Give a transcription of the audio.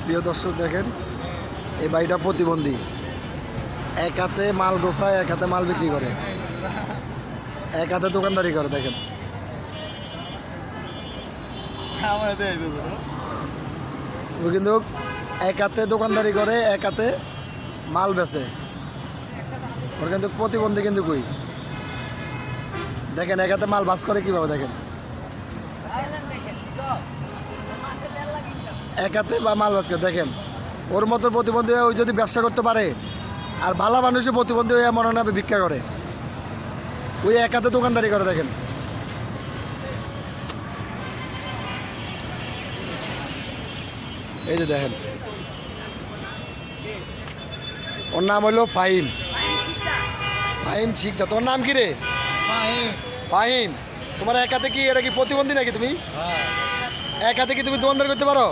প্রিয় দর্শক দেখেন, এই ভাইটা প্রতিবন্ধী, এক হাতে মাল গোছায়, এক হাতে মাল বিক্রি করে, এক হাতে দোকানদারি করে। দেখেন ও কিন্তু এক হাতে দোকানদারি করে, এক হাতে মাল বেচে। ওর কিন্তু প্রতিবন্ধী কিন্তু কই দেখেন এক হাতে মাল বাস করে কিভাবে, দেখেন এক হাতে বা মাল বাস করে। দেখেন ওর মতো প্রতিবন্ধী হয়ে ওই যদি ব্যবসা করতে পারে, আর ভালো মানুষই প্রতিবন্ধী হয়ে মনে হয় ভিক্ষা করে, ওই এক হাতে দোকানদারি করে। দেখেন এই যে দেখেন, ওর নাম হলো ফাহিম। ফাহিম শিকদার। তোর নাম কি রে? ফাহিম। তোমার এক হাতে কি, এটা কি প্রতিবন্ধী নাকি তুমি? এক হাতে কি তুমি দোকানদারি করতে পারো?